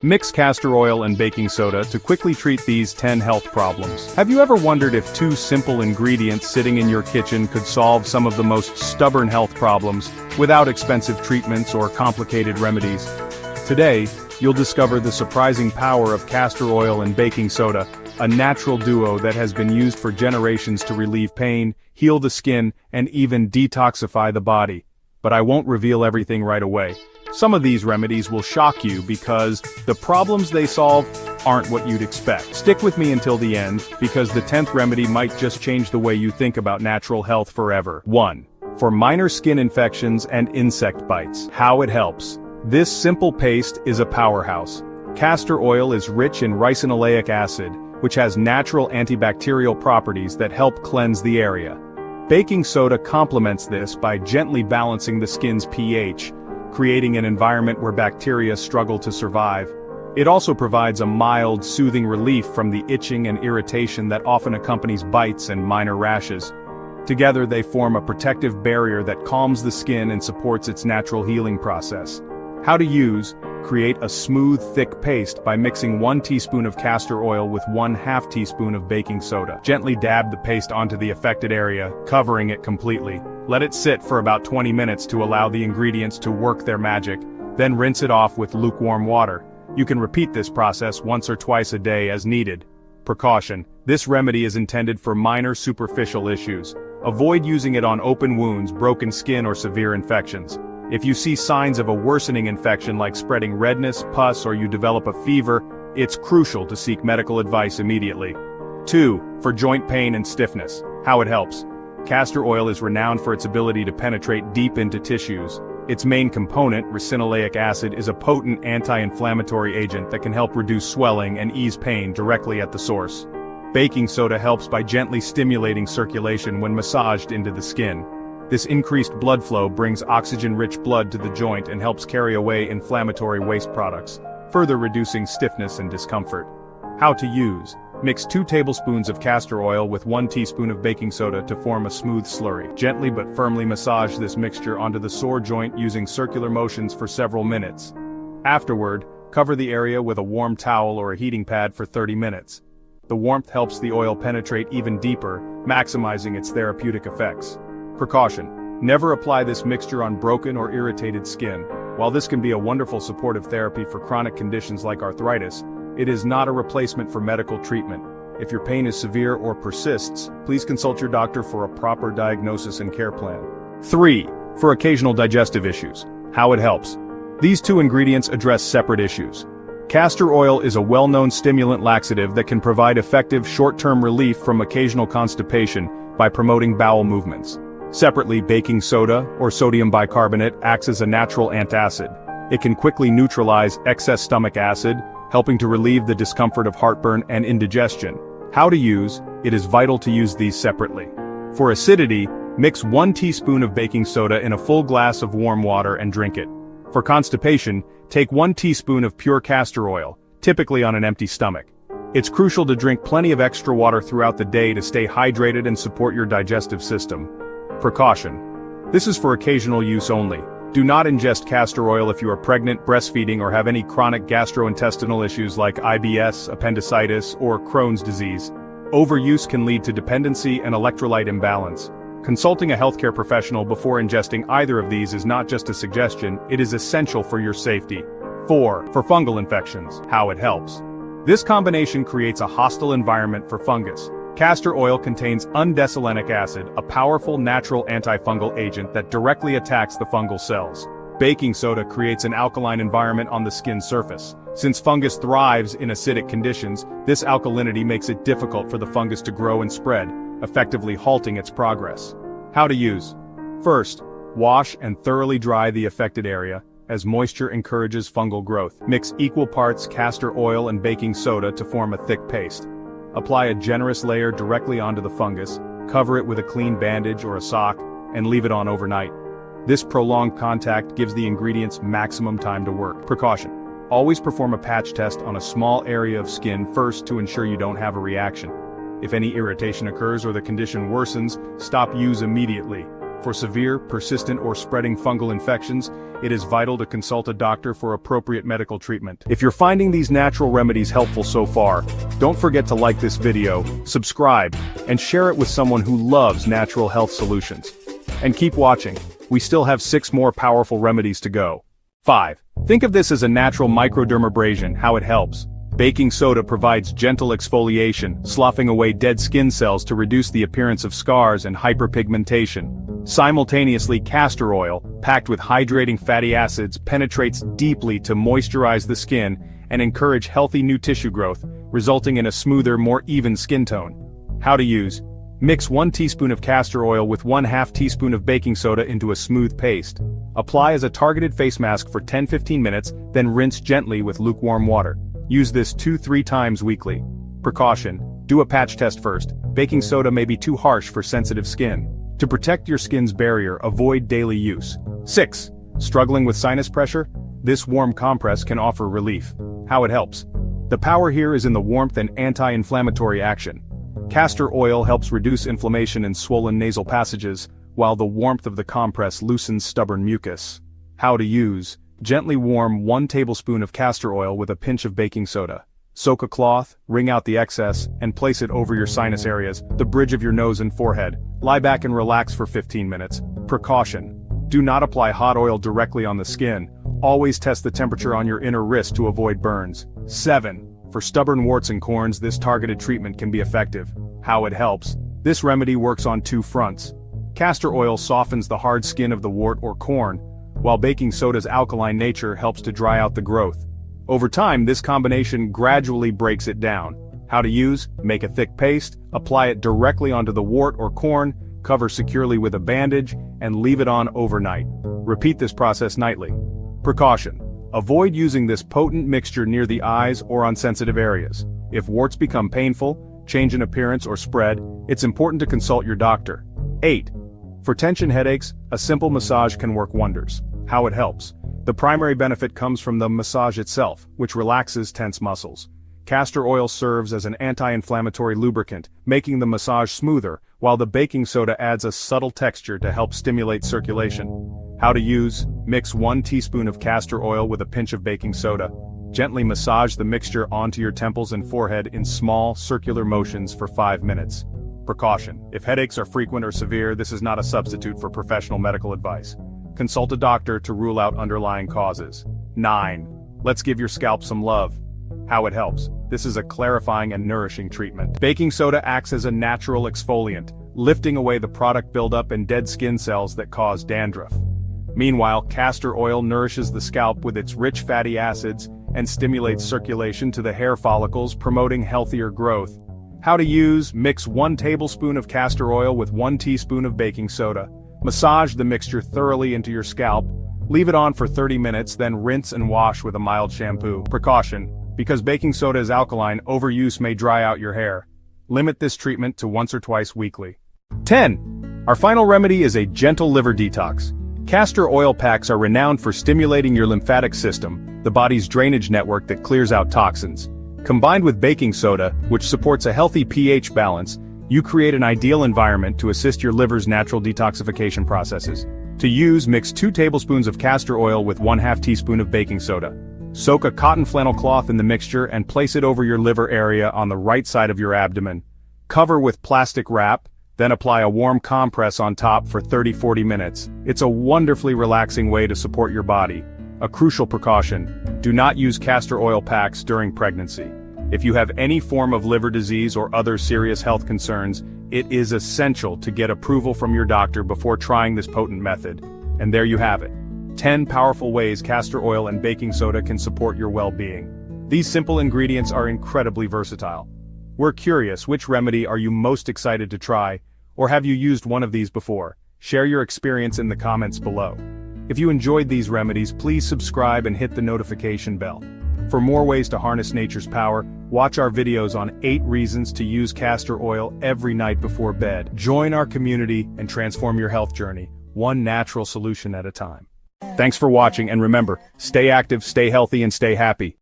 Mix castor oil and baking soda to quickly treat these 10 health problems. Have you ever wondered if two simple ingredients sitting in your kitchen could solve some of the most stubborn health problems without expensive treatments or complicated remedies? Today, you'll discover the surprising power of castor oil and baking soda, a natural duo that has been used for generations to relieve pain, heal the skin, and even detoxify the body. But I won't reveal everything right away. Some of these remedies will shock you because the problems they solve aren't what you'd expect. Stick with me until the end, because the 10th remedy might just change the way you think about natural health forever. 1. For minor skin infections and insect bites. How it helps. This simple paste is a powerhouse. Castor oil is rich in ricinoleic acid, which has natural antibacterial properties that help cleanse the area. Baking soda complements this by gently balancing the skin's pH, creating an environment where bacteria struggle to survive. It also provides a mild, soothing relief from the itching and irritation that often accompanies bites and minor rashes. Together they form a protective barrier that calms the skin and supports its natural healing process. How to use: create a smooth, thick paste by mixing 1 teaspoon of castor oil with 1/2 teaspoon of baking soda. Gently dab the paste onto the affected area, covering it completely. Let it sit for about 20 minutes to allow the ingredients to work their magic, then rinse it off with lukewarm water. You can repeat this process once or twice a day as needed. Precaution: this remedy is intended for minor superficial issues. Avoid using it on open wounds, broken skin, or severe infections. If you see signs of a worsening infection like spreading redness, pus, or you develop a fever, it's crucial to seek medical advice immediately. 2. For joint pain and stiffness. How it helps. Castor oil is renowned for its ability to penetrate deep into tissues. Its main component, ricinoleic acid, is a potent anti-inflammatory agent that can help reduce swelling and ease pain directly at the source. Baking soda helps by gently stimulating circulation when massaged into the skin. This increased blood flow brings oxygen-rich blood to the joint and helps carry away inflammatory waste products, further reducing stiffness and discomfort. How to use. Mix 2 tablespoons of castor oil with 1 teaspoon of baking soda to form a smooth slurry. Gently but firmly massage this mixture onto the sore joint using circular motions for several minutes. Afterward, cover the area with a warm towel or a heating pad for 30 minutes. The warmth helps the oil penetrate even deeper, maximizing its therapeutic effects. Precaution: never apply this mixture on broken or irritated skin. While this can be a wonderful supportive therapy for chronic conditions like arthritis, it is not a replacement for medical treatment. If your pain is severe or persists, please consult your doctor for a proper diagnosis and care plan. 3. For occasional digestive issues. How it helps. These 2 ingredients address separate issues. Castor oil is a well-known stimulant laxative that can provide effective short-term relief from occasional constipation by promoting bowel movements. Separately, baking soda, or sodium bicarbonate, acts as a natural antacid. It can quickly neutralize excess stomach acid, helping to relieve the discomfort of heartburn and indigestion. How to use. It is vital to use these separately. For acidity, mix 1 teaspoon of baking soda in a full glass of warm water and drink it. For constipation, take 1 teaspoon of pure castor oil, typically on an empty stomach. It's crucial to drink plenty of extra water throughout the day to stay hydrated and support your digestive system. Precaution: this is for occasional use only. Do not ingest castor oil if you are pregnant, breastfeeding, or have any chronic gastrointestinal issues like IBS, appendicitis, or Crohn's disease. Overuse can lead to dependency and electrolyte imbalance. Consulting a healthcare professional before ingesting either of these is not just a suggestion, it is essential for your safety. 4. For fungal infections. How it helps. This combination creates a hostile environment for fungus. Castor oil contains undecylenic acid, a powerful natural antifungal agent that directly attacks the fungal cells. Baking soda creates an alkaline environment on the skin surface. Since fungus thrives in acidic conditions, this alkalinity makes it difficult for the fungus to grow and spread, effectively halting its progress. How to use. First, wash and thoroughly dry the affected area, as moisture encourages fungal growth. Mix equal parts castor oil and baking soda to form a thick paste. Apply a generous layer directly onto the fungus, cover it with a clean bandage or a sock, and leave it on overnight. This prolonged contact gives the ingredients maximum time to work. Precaution: always perform a patch test on a small area of skin first to ensure you don't have a reaction. If any irritation occurs or the condition worsens, stop use immediately. For severe, persistent or spreading fungal infections, it is vital to consult a doctor for appropriate medical treatment. If you're finding these natural remedies helpful so far, don't forget to like this video, subscribe, and share it with someone who loves natural health solutions. And keep watching, we still have 6 more powerful remedies to go. 5. Think of this as a natural microdermabrasion, how it helps. Baking soda provides gentle exfoliation, sloughing away dead skin cells to reduce the appearance of scars and hyperpigmentation. Simultaneously, castor oil, packed with hydrating fatty acids, penetrates deeply to moisturize the skin and encourage healthy new tissue growth, resulting in a smoother, more even skin tone. How to use: mix 1 teaspoon of castor oil with 1/2 teaspoon of baking soda into a smooth paste. Apply as a targeted face mask for 10-15 minutes, then rinse gently with lukewarm water. Use this 2-3 times weekly. Precaution: do a patch test first. Baking soda may be too harsh for sensitive skin. To protect your skin's barrier, avoid daily use. 6. Struggling with sinus pressure? This warm compress can offer relief. How it helps: the power here is in the warmth and anti-inflammatory action. Castor oil helps reduce inflammation in swollen nasal passages, while the warmth of the compress loosens stubborn mucus. How to use: gently warm 1 tablespoon of castor oil with a pinch of baking soda. Soak a cloth, wring out the excess, and place it over your sinus areas, the bridge of your nose and forehead. Lie back and relax for 15 minutes. Precaution: do not apply hot oil directly on the skin. Always test the temperature on your inner wrist to avoid burns. 7. For stubborn warts and corns, this targeted treatment can be effective. How it helps: this remedy works on 2 fronts. Castor oil softens the hard skin of the wart or corn, while baking soda's alkaline nature helps to dry out the growth. Over time, this combination gradually breaks it down. How to use: make a thick paste, apply it directly onto the wart or corn, cover securely with a bandage, and leave it on overnight. Repeat this process nightly. Precaution: avoid using this potent mixture near the eyes or on sensitive areas. If warts become painful, change in appearance or spread, it's important to consult your doctor. 8. For tension headaches, a simple massage can work wonders. How it helps: the primary benefit comes from the massage itself, which relaxes tense muscles. Castor oil serves as an anti-inflammatory lubricant, making the massage smoother, while the baking soda adds a subtle texture to help stimulate circulation. How to use: mix 1 teaspoon of castor oil with a pinch of baking soda. Gently massage the mixture onto your temples and forehead in small, circular motions for 5 minutes. Precaution: if headaches are frequent or severe, this is not a substitute for professional medical advice. Consult a doctor to rule out underlying causes. 9. Let's give your scalp some love. How it helps: this is a clarifying and nourishing treatment. Baking soda acts as a natural exfoliant, lifting away the product buildup and dead skin cells that cause dandruff. Meanwhile, castor oil nourishes the scalp with its rich fatty acids and stimulates circulation to the hair follicles, promoting healthier growth. How to use: mix 1 tablespoon of castor oil with 1 teaspoon of baking soda. Massage the mixture thoroughly into your scalp. Leave it on for 30 minutes, then rinse and wash with a mild shampoo. Precaution: because baking soda is alkaline, overuse may dry out your hair. Limit this treatment to once or twice weekly. 10. Our final remedy is a gentle liver detox. Castor oil packs are renowned for stimulating your lymphatic system, the body's drainage network that clears out toxins. Combined with baking soda, which supports a healthy pH balance, you create an ideal environment to assist your liver's natural detoxification processes. To use: mix 2 tablespoons of castor oil with 1/2 teaspoon of baking soda. Soak a cotton flannel cloth in the mixture and place it over your liver area on the right side of your abdomen. Cover with plastic wrap, then apply a warm compress on top for 30-40 minutes. It's a wonderfully relaxing way to support your body. A crucial precaution: do not use castor oil packs during pregnancy. If you have any form of liver disease or other serious health concerns, it is essential to get approval from your doctor before trying this potent method. And there you have it. 10 powerful ways castor oil and baking soda can support your well-being. These simple ingredients are incredibly versatile. We're curious, which remedy are you most excited to try, or have you used one of these before? Share your experience in the comments below. If you enjoyed these remedies, please subscribe and hit the notification bell. For more ways to harness nature's power, watch our videos on 8 reasons to use castor oil every night before bed. Join our community and transform your health journey, one natural solution at a time. Thanks for watching, and remember, stay active, stay healthy, and stay happy.